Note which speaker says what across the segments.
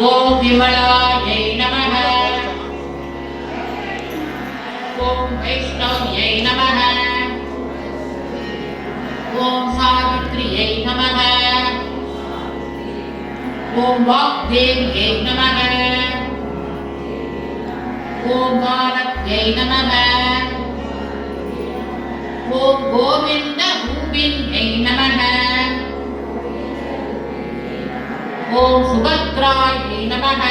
Speaker 1: ஓம் விமலாயை நமः. ஓம் வைஷ்ணவ்யை நமः. ஓம் சாவித்ரியை நமः. ஓம் வாக்தேவியை நமः. ஓம் பாரத்யை நமः. ஓம் கோவிந்த ரூபிண்யை நமः. ஓம் சுபத்ராயை நமः.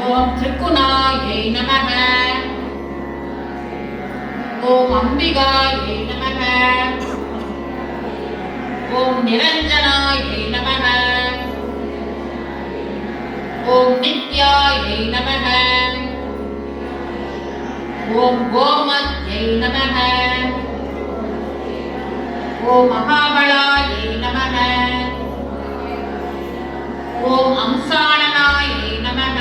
Speaker 1: ஓம் திரிகுணாயை நமः. ஓம் அம்பிகாயை நமः. ஓம் நிரஞ்சனாயை நமः. ஓம் நித்யாயை நமः. ஓம் கோமத்யை நமः. ஓம் மகாபலாயை நமः. ஓம் அம்சாணனாயை நமः.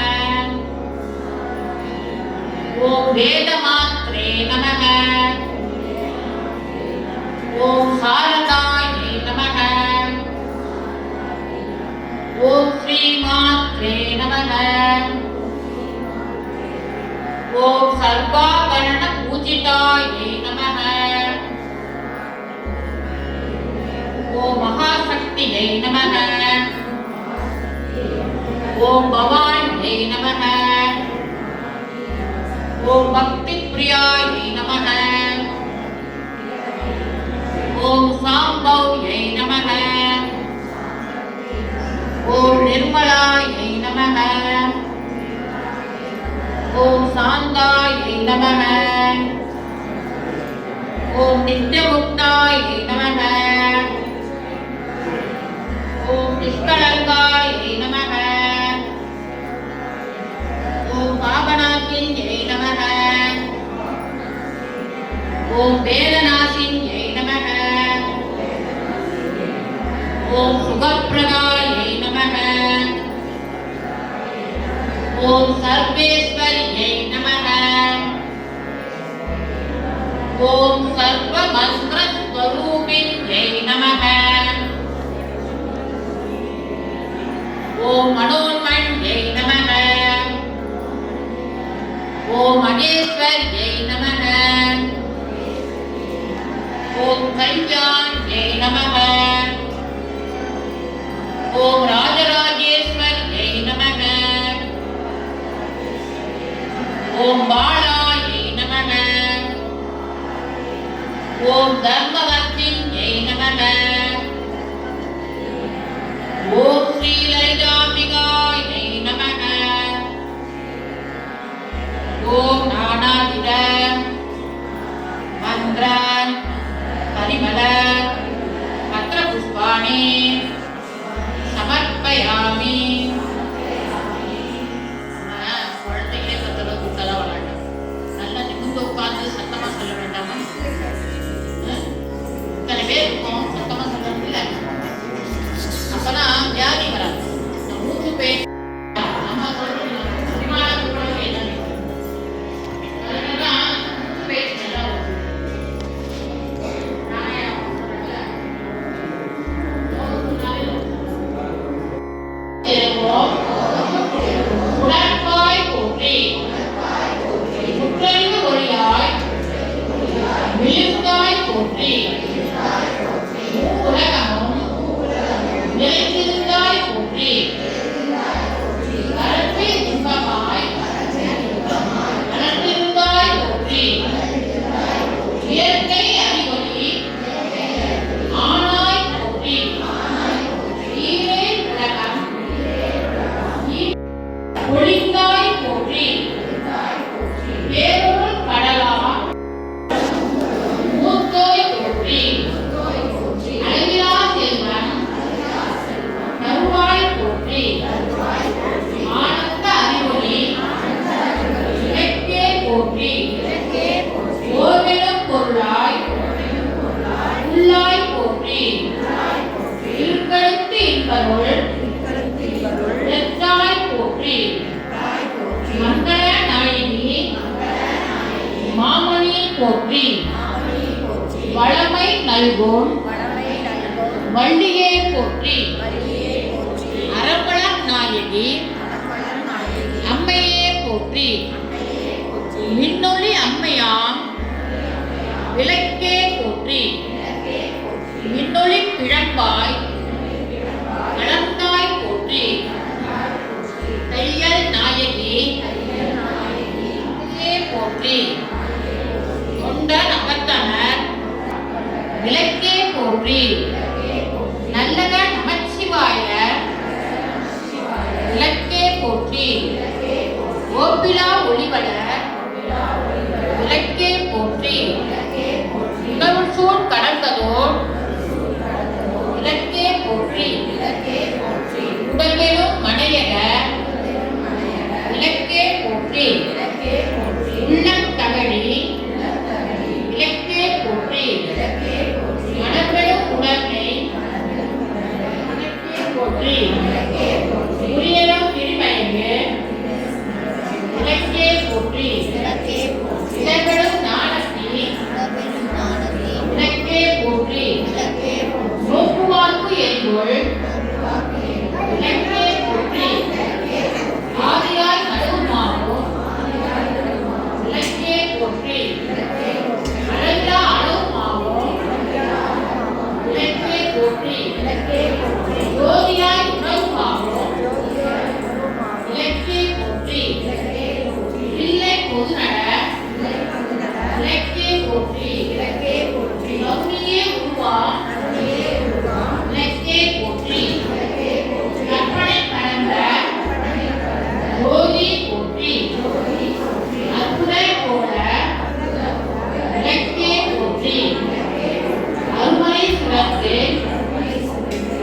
Speaker 1: ஓம் வேதமாத்ரே நமः. ஓம் சாரதாயை நமः. ஓம் ஸ்ரீமாத்ரே நமः. ஓம் சர்வாபரண பூஜிதாயை நமः. ஓம் மகாசக்தியை நமः. ஓம் பவான்யை நமः. ஓம் பக்தி பிரியாயை நமः. ஓம் சாம்பவ்யை நமः. ஓம் நிர்மலாயை நமः. ஓம் சாந்தாயை நமः. ஓம் நித்யமுக்தாயை நமः. ஓம் நிஷ்கலங்காயை நமः. ஓம் பாபநாசின்யை நமः. ஓம் வேதநாசின்யை நமः. ஓம் சுகப்பிரதாயை நமः. ஓம் சர்வேஸ்வரியை நமः. ஓம் சர்வமந்திரஸ்வரூபிண்யை நமः. ஓம் மனோன்மண்யை நமः. ஓம் மகேஸ்வர்யை நமः. ஓம் கல்யாண்யை நமः. ஓம் ராஜராஜேஸ்வர்யை நமः. ஓம் பாலாயை நமः. ஓம் தர்மவர்த்தின்யை நமः. ஓம் ஸ்ரீலலிதாம்பிகாயை நமः. ஓம் நானாவித மந்திர பரிமள பத்ர புஷ்பாணி சமர்ப்பயாமி. குழந்தைகளே பத்திர கூட்டலாம் விளையாடும். நல்லா நிமிந்து உட்கார்ந்து சத்தமா சொல்ல வேண்டாமா? இத்தனை பேர் இருக்கும், சத்தமா சொல்லணும் இல்லை? அப்பதான் வியாதி வராது. மூச்சு பேர் ஒளிந்தாய் போற்றி வேறொரு கடலா மூத்தோய் போற்றி அழகிலா செல்வன் தருவாய் போற்றி ஆனந்த அறிவொளி இலக்கே போற்றி ஓர்வெனும் பொருளாய் உள்ளாய் போற்றி இருக்கழுத்து இன்பருள் எத்தாய் போற்றி மங்கள நாயகி மாமணி போற்றி வளமை நல்கும் வள்ளியே போற்றி அரபல நாயகி அம்மையே போற்றி மின்னொளி அம்மையாம் விளக்கே போற்றி மின்னொளி பிழம்பாய் வளர்ந்தாய் போற்றி தையல் நாயகி போற்றி கொண்ட நகர்த்தனர் விளக்கே போற்றி நல்லக நமச்சிவாய விளக்கே போற்றி ஓப்பிலா ஒளிவட விளக்கே போற்றி உணவுசூழ் கடந்ததோர் விளக்கே போற்றி உடல்வெளும் மனையக விளக்கே போற்றி உள்ளம் தகழி விளக்கே போற்றி மனவெளும் உடலை விளக்கே போற்றி உரியலம் திருமயங்கு விளக்கே போற்றி இளவெளும் நாணத்தி விளக்கே போற்றி நோக்குவார்க்கு எரிகொள் விளக்கே போற்றி ஆதியாய் நடுவுமாகும் விளக்கே போற்றி அழகிலா அளவுமாகும் விளக்கே போற்றி ஜோதியாய் உணவுமாகும் விளக்கே போற்றி இல்லை பொதுநட விளக்கே போற்றி கௌரியே உருவா விளக்கே போற்றி கற்பனை கடந்த ஜோதி போற்றி அற்புதை போல விளக்கே போற்றி அருமறை சுரத்து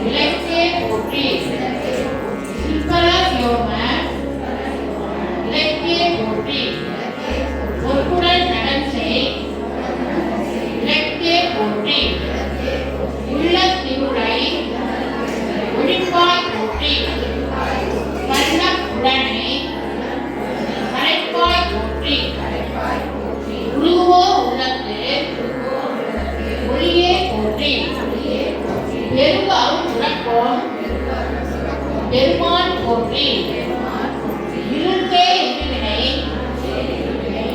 Speaker 1: விளக்கே போற்றி சிற்பர யோம விளக்கே போற்றி பொற்குடல் நடன்சை விளக்கே போற்றி உள்ள திருளை ஒழிப்பாய் போற்றி கண்ணப்புடனை கரைப்பாய் போற்றி உருவோ உள்ளத்து ஒளியே போற்றி பெருகு அருள் உறக்கும் பெருமான் போற்றி இருந்தே இருவினை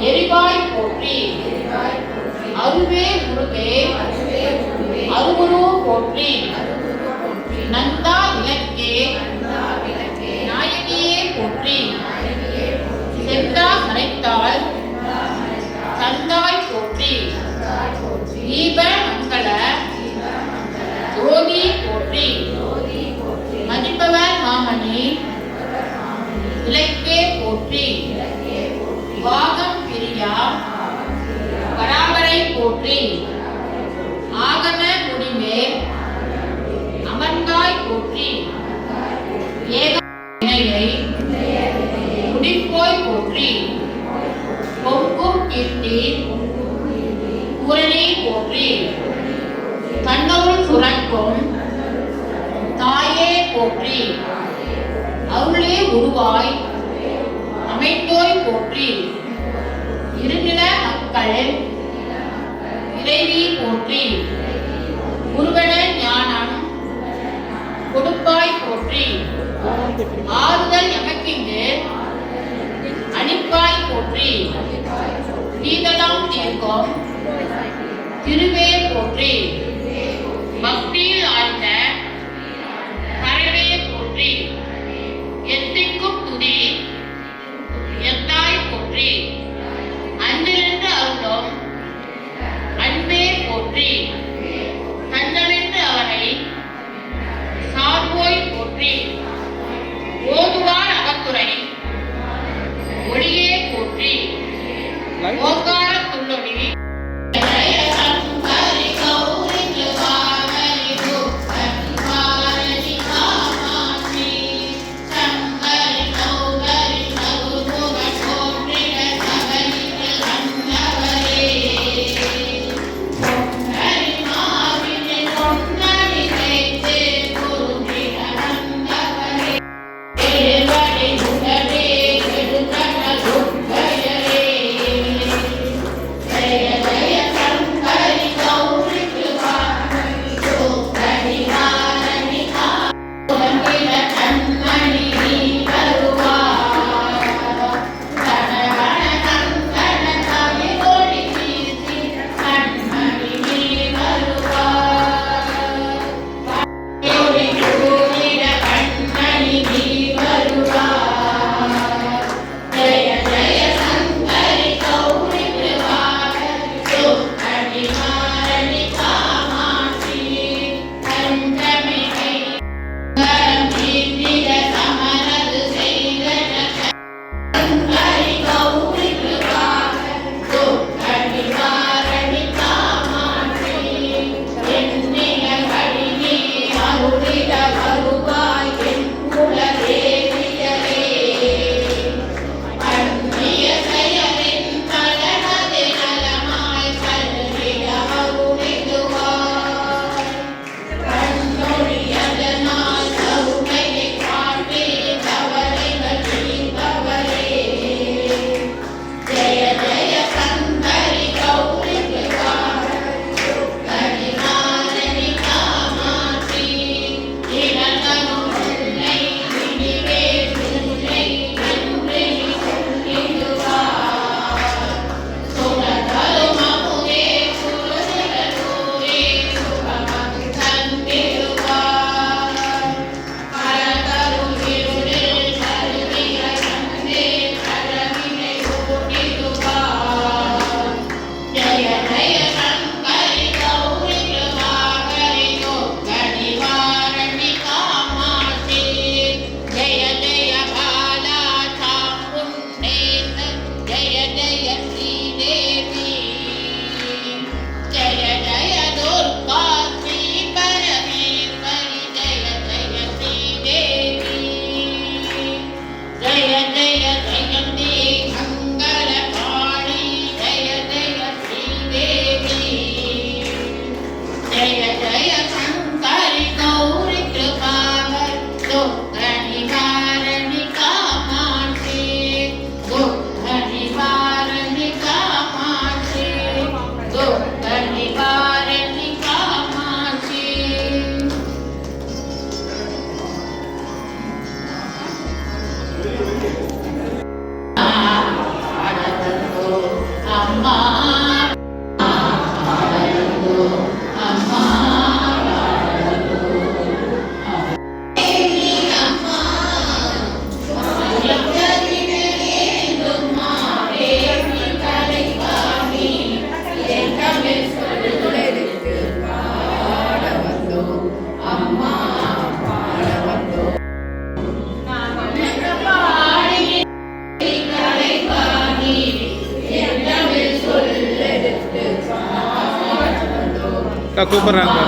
Speaker 1: எரிவாய் போற்றி அருவே முருகே அருகுரு போற்றி நந்தா விளக்கே நாயகியே போற்றி செந்தா மறைத்தாள் சந்தாய் போற்றி தீப மங்கள ஜோதி போற்றி மதிப்பவர் மாமணி விளக்கே போற்றி வாகம் பிரியா பராபரை போற்றி ஆகம முடிமேல் அமர்ந்தாய் போற்றி ஏக வினையை முடிப்போய் போற்றி பொங்கும் கீர்த்தி பூரணி போற்றி கண்ணூர் சுரக்கும் தாயே போற்றி அருளே உருவாய் அமைந்தோய் போற்றி இருநில மக்கள் இறைவி போற்றி குருவன ஞானம் கொடுப்பாய் போற்றி ஆறுதல் எமக்கிங்கு அளிப்பாய் போற்றி நீதலாம் தீர்க்கும் திருவே போற்றி பக்தியில் ஆழ்ந்த பறவே போற்றி எத்திக்கும் துதி எத்தாய் போற்றி அன்றிலிருந்து அருளும் அன்பே போற்றி தஞ்சமென்று அவரை சார்வோய் போற்றி ஓதுவார் அகத்துறை ஒளியே போற்றி
Speaker 2: கூப்பிடுறாங்க.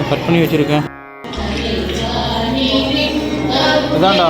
Speaker 2: கட் பண்ணி வச்சுருக்கேன். இதாண்டா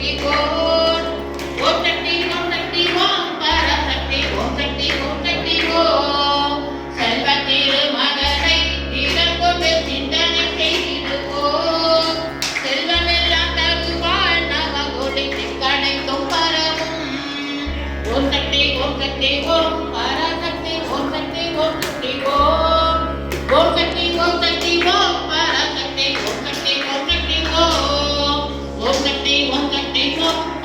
Speaker 1: சக்தி ஓம். ஓம் சக்தி ஓம் பராசக்தி ஓம் சக்தி ஓம். செல்வ திருமகனை திறங்கொண்டு சிந்தனை செய்திடுவோம். செல்வமெல்லாம் தருவாள் நவகொடி திக்கணைத்தும் பரவும். ஓம் சக்தி ஓம் பராசக்தி ஓம் சக்தி ஓம். ஓம் சக்தி ஓம் பராசக்தி ஓம் சக்தி ஓம். ஓம் சக்தி ஓம்.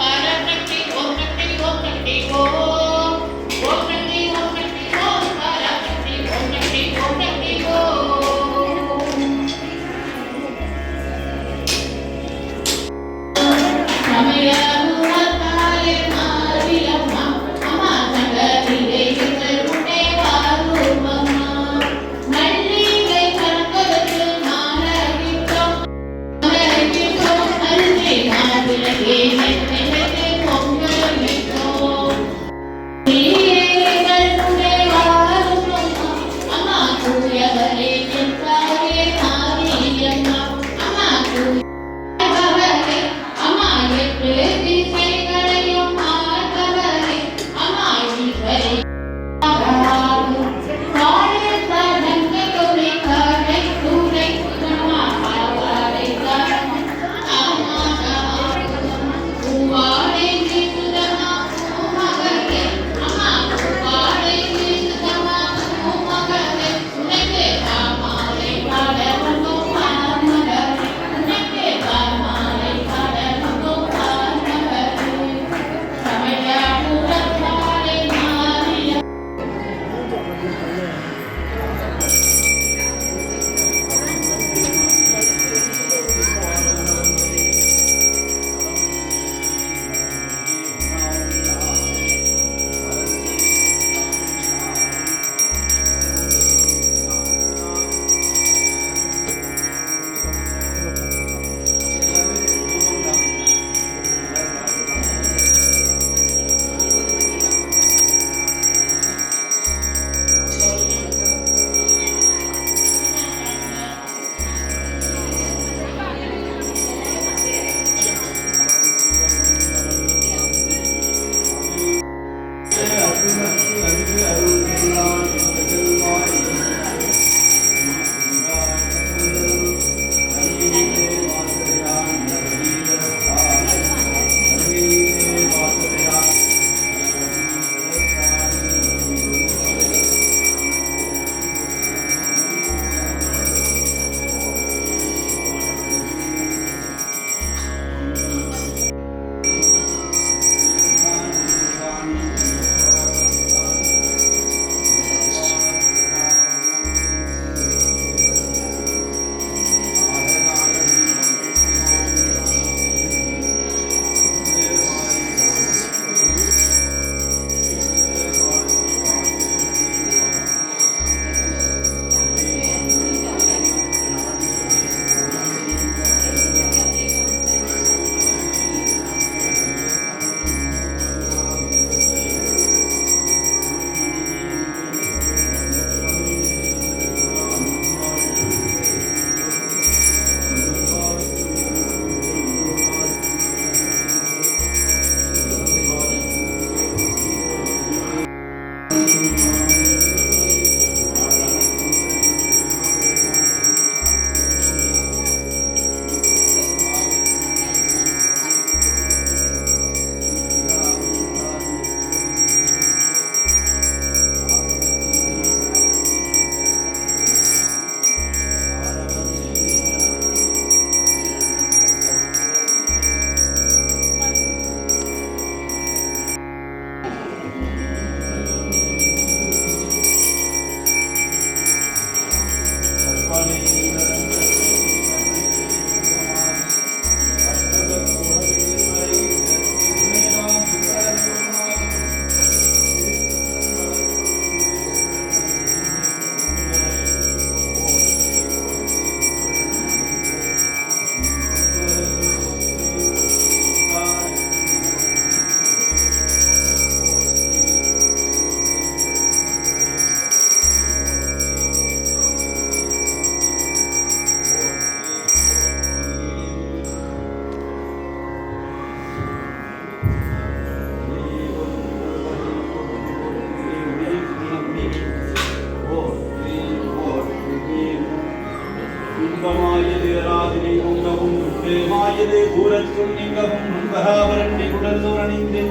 Speaker 3: நல்லோர் அணிந்து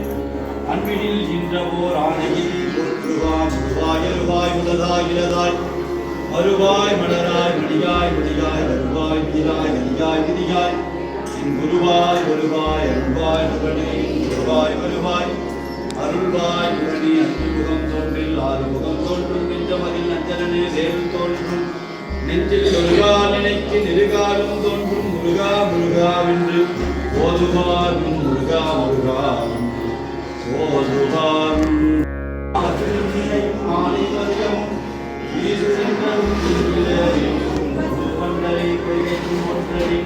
Speaker 3: அன்பினில் இன்றவோர் ஆணையில் போற்றுவாய் முழுவாய் எழுவாய் முதலாய் இளதாய் மறுவாய் மலராய் மணியாய் மணியாய் வருவாய் விதியாய் நதியாய் விதியாய் என் குருவாய் வருவாய் அருள்வாய் முகனே வருவாய் வருவாய் அருள்வாய் முகனே அன்பிமுகம் தோன்றில் ஆறுமுகம் தோன்றும் நெஞ்சமதில் நஞ்சனே வேல் தோன்றும் நெஞ்சில் முருகா நினைக்கு நெருகாலும் தோன்றும் முருகா முருகாவென்று ஓதுவார் முருகா முருகா ஓதுவார் மாலை மதியம் வீசு சென்றவும் பண்டரை கொள்கைக்கும் ஒன்றரை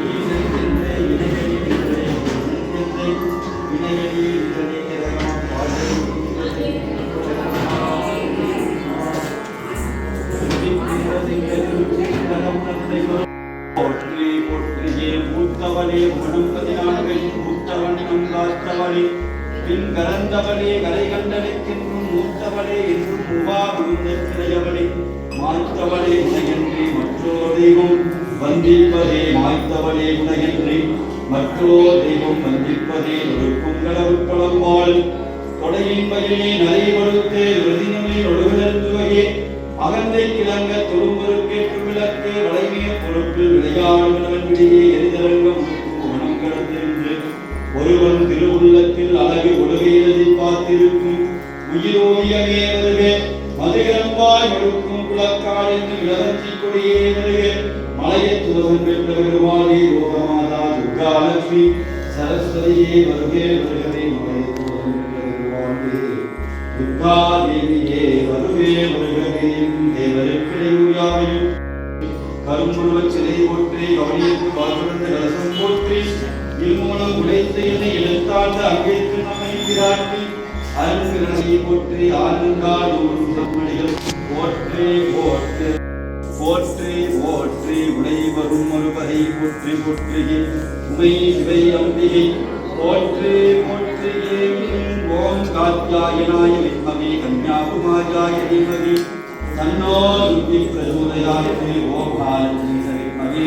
Speaker 3: ஈசன் சென்ற இணையடி இணையடி போற்றி போற்றியே மூத்தவனே மனம் பதினான்கள் மூத்தவன் காத்தவனே பின் கலந்தவனே கரை கண்டனைக்கென்றும் மூத்தவனே என்றும் மூவா விழுந்தவனே மாய்த்தவனே உனையன்றி மற்றோர் தெய்வம் வந்திப்பதே மாய்த்தவனே உனையன்றி மற்றோர் தெய்வம் வந்திப்பதே ஒழுக்கும் கடவுள் பழம்பாள் தொடையின் பயிலே நரை கொடுத்தே விருதினமே ஒழுகுதல் துவையே அகந்தை கிழங்க தொழும்பொருக்கேற்று விளக்கே வளைமைய பொருட்கள் விளையாடுவனவன் விடியே எரிதரங்கம் மனம் கடத்தென்று ஒருவன் திருவுள்ளத்தில் அழகு ஒழுகையிலதை பார்த்திருக்கும் உயிரோவியமே வருக மதுகரம்பாய் ஒழுக்கும் குளக்கால் என்று இளவஞ்சி கொடியே வருக மலையை துறவன் பெற்ற பெருமாளே யோகமாதா துர்கா லட்சுமி சரஸ்வதியே வருகே வருகவே மலையை துறவன் பெற்ற பெருமாளே துர்கா தேவியே வருகே வருகவே தேவருக்கிடையாவையும் கரும்புருவச் சிலை போற்றி கவனியத்து வாழ்ந்த கலசம் போற்றி இல்மூலம் உழைத்து என்னை எழுத்தாண்ட அங்கேற்கு நம்மை பிராட்டி அருங்கிரணை போற்றி ஆனந்தாள் செம்மணிகள் போற்றி போற்றி போற்றி போற்றி உடை வரும் மறுபதை போற்றி போற்றியே உமை சிவை அம்பிகை போற்றி போற்றியே ஓம் காத்யாயனாய வித்மகே கன்யாகுமாரியாய தீமகி தன்னோ துர்கி பிரச்சோதயாயதே ஓம் மகாலட்சுமி வித்மகே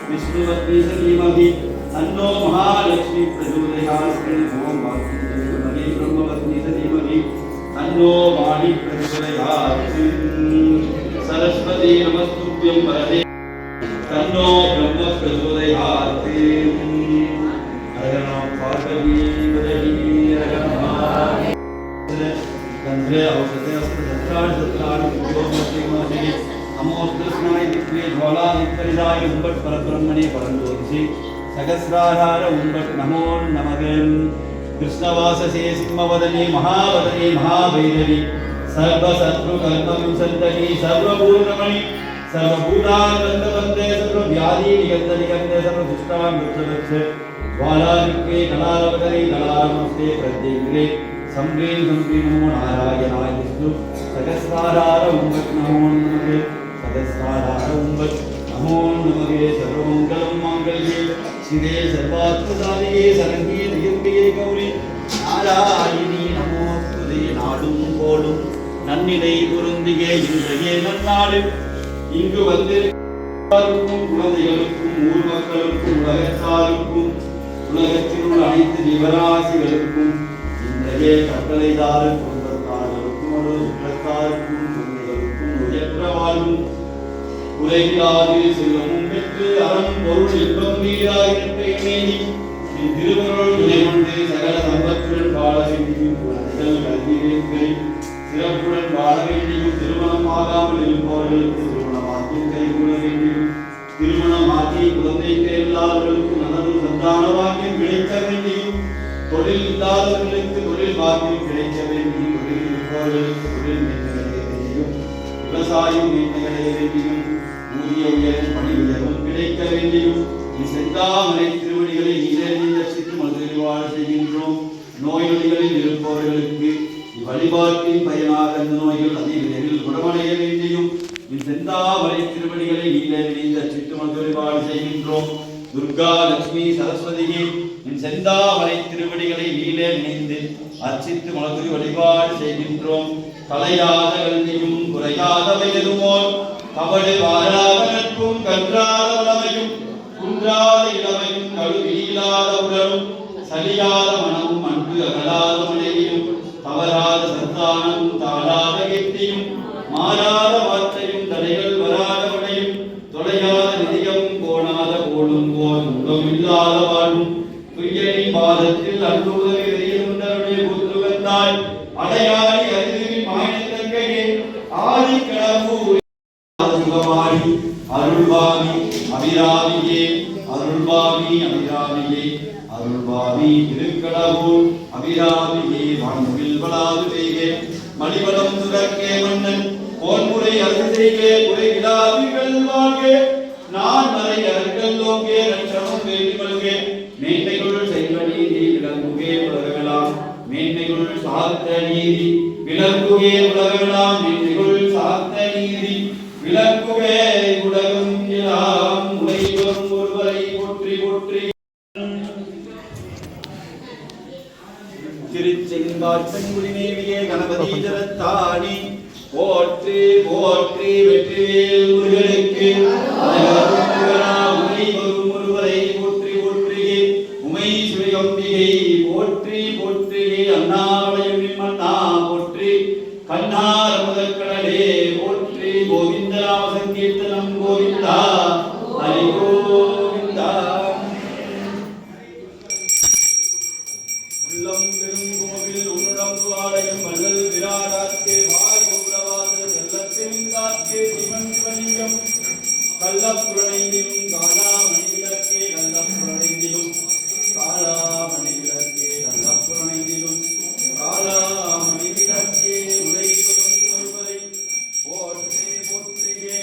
Speaker 3: விஷ்ணுவத்னி தீமகி தன்னோ மகாலட்சுமி பிரச்சோதயாயதே ஓம் வாசுதேவ பிரம்மவத்னி தீமகி தன்னோ வாணி பிரச்சோதயாயதே சரஸ்வதி நமஸ்துப்யம் வரதே தன்னோ பிரம்ம பிரச்சோதயாயதே அரகணம் பார்வதி வதகி அரகணம் गंधे औषधे अस्त्र दत्राण दत्राण विद्योमति मोहि अमोस्त्रस्नाय दिक्खे ज्वाला नित्करिदाय उम्बट परब्रह्मणे परंज्योतिषि सहस्राधार उम्बट नमो नमः कृष्णवाससे सिंहवदने महावदने महाभैरवी सर्वशत्रु कल्पं सन्तति सर्वभूतमणि सर्वभूतानन्दवन्दे सर्वव्याधि निगन्धे सर्वदुष्टां वृक्षवक्षे ज्वालादिक्खे कलावदने कलामस्ते प्रत्येकले सम्प्रीं सम्प्रीं नमो नारायणाय विष्णु सहस्राधार उम्बट नमो नमः सहस्राधार उम्बट नमो नमः सर्वमङ्गलं माङ्गल्ये शिवे सर्वार्थसाधिके शरण्ये त्र्यम्बिके गौरी नारायणी नमोस्तुते நாடும் போலும் நன்னிலை பொருந்தியே இன்றைய நன்னாடு இங்கு வந்திருக்கும் குழந்தைகளுக்கும் ஊர் மக்களுக்கும் உலகத்தாருக்கும் உலகத்தில் உள்ள அனைத்து ஜீவராசிகளுக்கும் இன்றைய கட்டளைதார குடும்பத்தார்களுக்கும் ஒரு சுற்றத்தாருக்கும் குழந்தைகளுக்கும் உயர்ந்த வாழ்வும் உலகிலாது செல்வமும் பெற்று அறம் பொருள் இன்பம் வீடாயிருப்பேனேனி என் திருவருள் துணைகொண்டு சகல சம்பத்துடன் வாழ வேண்டியும் குழந்தைகள் கல்வியை சிறப்புடன் வாழ வேண்டியும் திருமணம் ஆகாமல் இருப்பவர்களுக்கு திருமணமாக்கியும் கைகூட வேண்டியும் திருமணமாக்கி குழந்தைக்கு எல்லாவர்களுக்கும் நல்லது சந்தான வாக்கியம் கிடைக்க வேண்டியும் தொழில் இல்லாதவர்களுக்கு தொழில் பாக்கியம் கிடைக்க வேண்டியும் தொழில் இருப்பவர்களுக்கு தொழில் மேன்மைகளை வேண்டியும் விவசாயம் மேன்மைகளை வேண்டியும் ஊதிய உயர்வும் பணி உயர்வும் கிடைக்க வேண்டியும் செந்தாமரை திருவடிகளை நீரில் ரசித்து மதுவாழ செய்கின்றோம். நோய் நொடிகளில் இருப்பவர்களுக்கு வழிபாட்டின் பயனாக அந்த நோய்கள் அதிவிரைவில் குணமடைய வேண்டியும் செந்தாமரை திருவடிகளை நீரில் ரசித்து மதுவாழ செய்கின்றோம். துர்கா லட்சுமி சரஸ்வதியே என் செந்தாமரை திருவடிகளை நீலே நினைந்து அர்ச்சித்து மலர்ந்து வழிபாடு செய்கின்றோம். கலையாத கல்வியும் குறையாத வயதுமோர் கபடு வாராத நட்பும் கன்றாத உடமையும் குன்றாத இளமையும் கழுவியில்லாத உடலும் சலியாத மனமும் அன்பு அகலாத மனைவியும் தவறாத சந்தானமும் தாழாத கீர்த்தியும் மாறாத வார்த்தையும் தடைகள் வராத விடையும் தொலையாத நிதியமும் கோணாத கோடும் போதும் இல்லாத வாழ்வும் துய்யனின் பாதத்தில் அன்புதவி எறியுண்டருடைய புத்துகத்தாய் அடையாளி அறிவின் மாயத்தங்கையே ஆதி கடவுள் சுகமாரி அருள்வாமி அபிராமியே அருள்வாமி அபிராமியே அருள்வாமி திருக்கடவுள் அபிராமியே வான்முகில் வளாது செய்கே மணிவளம் சுரக்கே மன்னன் போன்முறை அருள் செய்கே குறை விழாவிகள் வாழ்கே நான் மறை அருள்கள் லோகே ரட்சணம் வேண்டி மல்கே மேன்மைகள் செய்வ நீதி விளங்குகே உலகலாம் மேன்மைகள் சாத்த நீதி விளங்குகே உலகலாம் மேன்மைகள் சாத்த நீதி விளக்குவே உலகம் எல்லாம் உடையவரும் ஒருவரை போற்றி போற்றி திருச்செங்காற்றங்குடிமேவியே கணபதி ஜலத்தாணி போற்றி போற்றி வெற்றிவேல் முருகனுக்கு உடையவரும் ஒருவரை போற்றி போற்றி உமை சிவயம்பிகை போற்றி போற்றி அண்ணாவளையும் மன்னா போற்றி கண்ணார் முதற்கடலே போற்றி கோவிந்தராம சங்கீர்த்தனம் கோவிந்தா ஹரி கோவிந்தா உள்ளம் பெரும் கோவில் உன்னுடம் ஆலயம் வள்ளல் விராடாக்கே வாய் கோபுரவாசல் செல்லத்தின் காக்கே சிவன் சிவலிங்கம் கள்ளப்புரணைந்திலும் காலாமணி விளக்கே கள்ளப்புரணைந்திலும் காலாமணி விளக்கே கள்ளப்புரணைந்திலும் காலாமணி விளக்கே உடையவரும் ஒருவரை போற்றி போற்றியே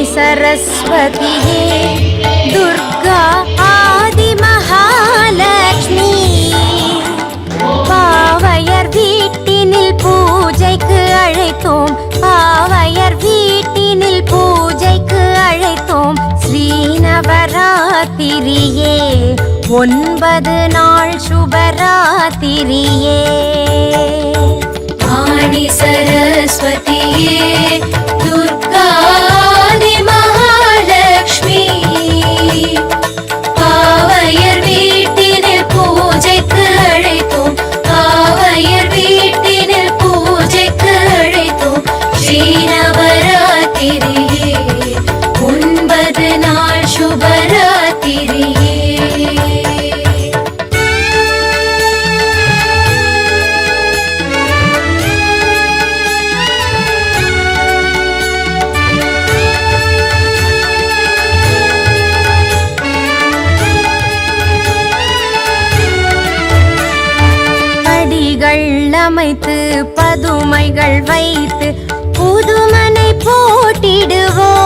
Speaker 4: सरस्वती दुर्गा आदि महालक्ष्मी பாவையர் வீட்டினில் பூஜைக்கு அழைத்தோம் பாவையர் வீட்டினில் பூஜைக்கு அழைத்தோம் ஸ்ரீநவராத்திரியே 9 நாள் சுபராத்திரியே ஆணி சரஸ்வதியே துர்கா மகாலட்சுமி பாவையர் வீட்டினில் பூஜைக்கு அழைத்தோம் பாவையர் வீட்டினில் பூஜைக்கு அழைத்தோம் ஸ்ரீநவராத்திரியே 9 நாள் சுபராத்திரியே அமைத்து பதுமைகள் வைத்து புதுமனை போட்டிடுவோம்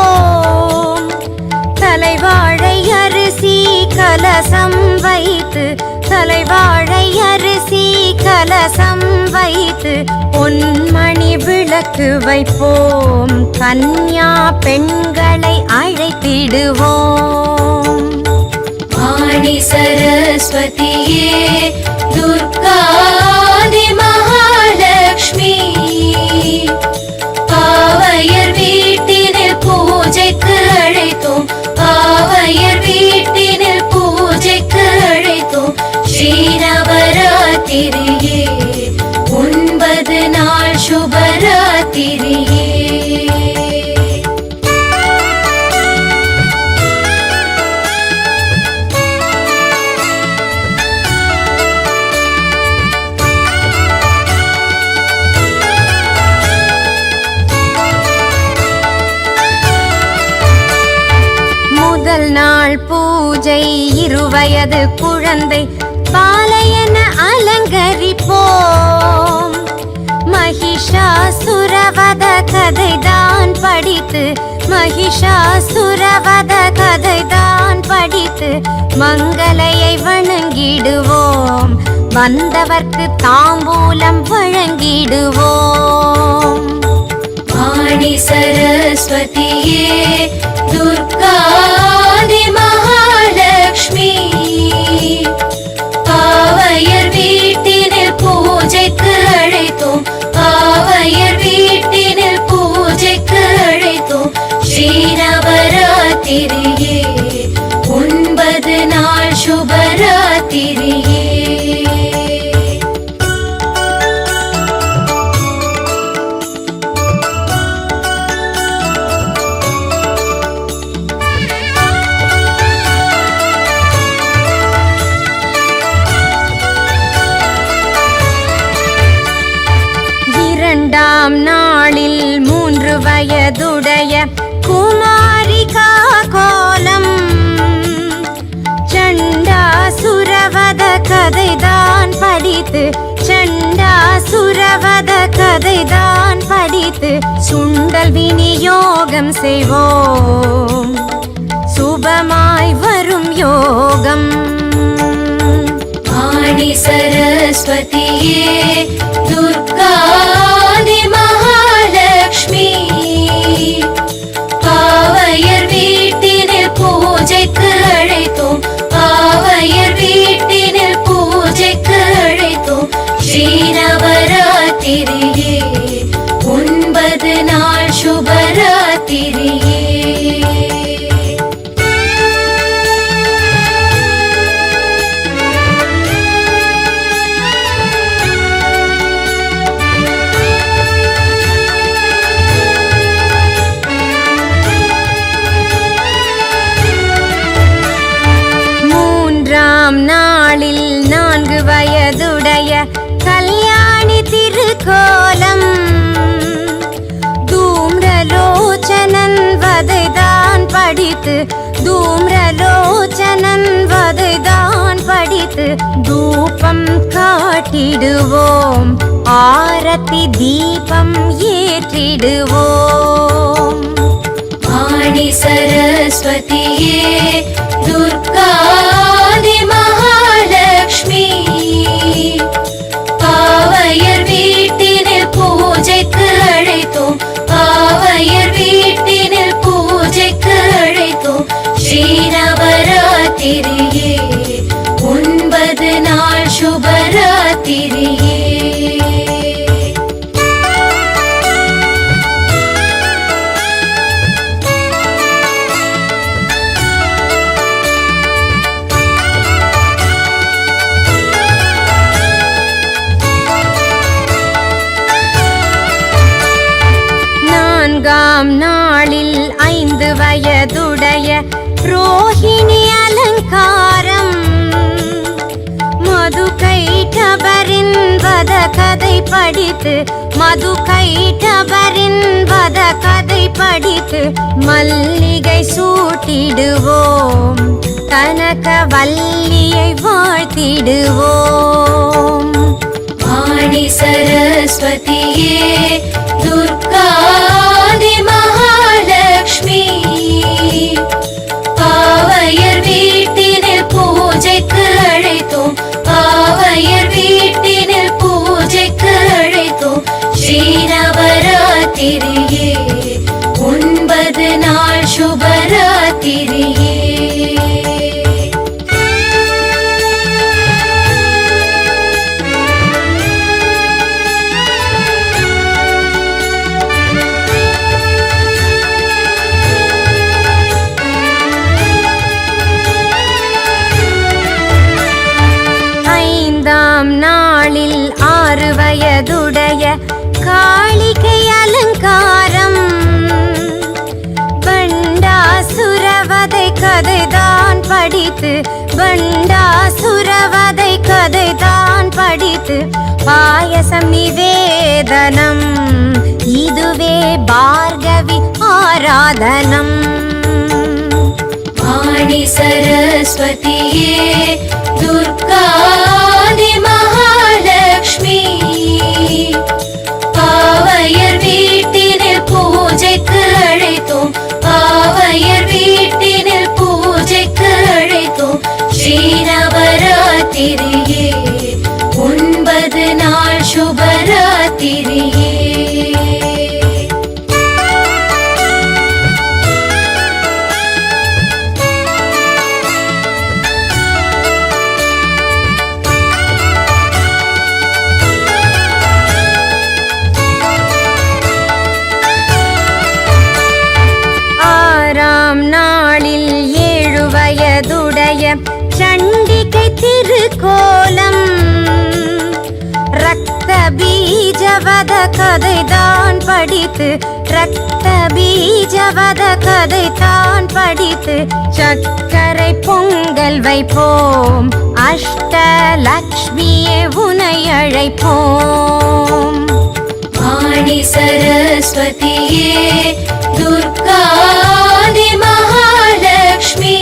Speaker 4: தலைவாழை அரிசி கலசம் வைத்து தலைவாழை அரிசி கலசம் வைத்து பொன்மணி விளக்கு வைப்போம் கன்யா பெண்களை அழைத்திடுவோம் ஆணி சரஸ்வதியே துர்கா மகாலட்சுமி பாவையர் வீட்டினில் பூஜைக்கு அழைத்தோம் பாவையர் வீட்டினில் பூஜைக்கு அழைத்தோம் ஸ்ரீநவராத்திரியே 9 நாள் சுபராத்திரியே நாள் பூஜை 2 வயது குழந்தை பாலையன அலங்கரிப்போம் மகிஷாசுரவத கதைதான் படித்து மகிஷாசுரவத கதைதான் படித்து படித்து மங்களையை வணங்கிடுவோம். வந்தவர்க்கு தாம்பூலம் வழங்கிடுவோம்.
Speaker 5: ஆணி சரஸ்வதியே துர்காதி மகாலட்சுமி, பாவையர் வீட்டினில் பூஜைக்கு அழைத்தோம். பாவையர் வீட்டினில் பூஜைக்கு அழைத்தோம். ஸ்ரீநவராத்திரியே 9 நாள் சுபராத்திரியே.
Speaker 4: இரண்டாம் நாளில் 3 வயதுடைய குமாரிகா கோலம். சண்டாசுரவத கதைதான் படித்து, சண்டாசுரவத கதைதான் படித்து சுண்டல் விநியோகம் செய்வோம். சுபமாய் வரும் யோகம்.
Speaker 5: ஆணி சரஸ்வதியே துர்காதி மகாலட்சுமி, பாவையர் வீட்டினில் பூஜைக்கு அழைத்தோம். பாவையர் வீட்டினில் பூஜைக்கு அழைத்தோம். ஸ்ரீநவராத்திரியே 9 நாள் சுபராத்திரியே.
Speaker 4: நாளில் 4 வயதுடைய கல்யாணி திருக்கோலம். தூம்ரலோச்சனன் வதைதான் படித்து, தூம்ரலோச்சனன் வதைதான் படித்து தூபம் காட்டிடுவோம். ஆரத்தி தீபம் ஏற்றிடுவோம்.
Speaker 5: ஆணி சரஸ்வதியே துர்காதி மகாலட்சுமி, பாவையர் வீட்டினில் பூஜைக்கு அழைத்தோம். பாவையர் வீட்டினில் பூஜைக்கு அழைத்தோம். ஸ்ரீநவராத்திரியே 9 நாள் சுபராத்திரியே.
Speaker 4: நான்காம் நாளில் 5 வயதுடைய ரோஹிணி அலங்காரம். மது கைட்டபரின் வத கதை படித்து, மது கைட்டபரின் வத கதை படித்து மல்லிகை சூட்டிடுவோம். கனகவல்லியை வாழ்த்திடுவோம்.
Speaker 5: ஆணி சரஸ்வதியே துர்காதி மகாலட்சுமி, பாவையர் வீட்டினில் பூஜைக்கு அழைத்தோம். பாவையர் வீட்டினில் பூஜைக்கு அழைத்தோம். ஸ்ரீநவராத்திரியே 9 நாள் சுபராத்திரியே.
Speaker 4: நாளில் 6 வயதுடைய காளிகை அலங்காரம். பண்டாசுரவதை கதைதான் படித்து, பண்டாசுரவதை கதைதான் படித்து பாயசம் நிவேதனம். இதுவே பார்கவி ஆராதனம்.
Speaker 5: ஆணி சரஸ்வதியே துர்காதி மகாலட்சுமி, பாவையர் வீட்டினில் பூஜைக்கு அழைத்தோம். பாவையர் வீட்டினில் பூஜைக்கு அழைத்தோம். शुभरात्रिये 9 நாள் शुभरात्रिये
Speaker 4: சண்டிகை திருக்கோலம் ரத்த பீஜவத கதைதான் படித்து ரத்த பீஜவத கதைதான் படித்து சக்கரை பொங்கல் வைப்போம் அஷ்டலக்ஷ்மியே உனை அழைப்போம்
Speaker 5: வாணி சரஸ்வதியே துர்காதி மகாலட்சுமி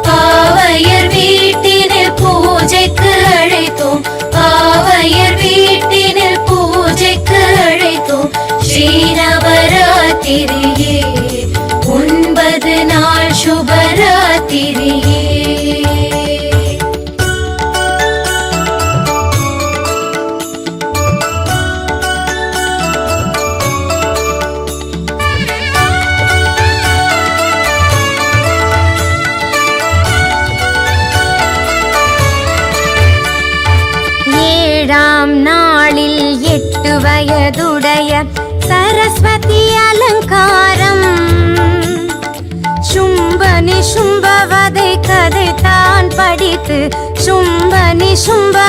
Speaker 5: பாவையர் வீட்டினில் பூஜைக்கு அழைத்தோம் பாவையர் வீட்டினில் பூஜைக்கு அழைத்தோம் ஸ்ரீ நவராத்திரியே 9 நாள் शुभरात्रिये
Speaker 4: நாளில் 8 வயதுடைய சரஸ்வதி அலங்காரம் சும்பனி சும்பவதை கதைத்தான் படித்து சும்பனி சும்ப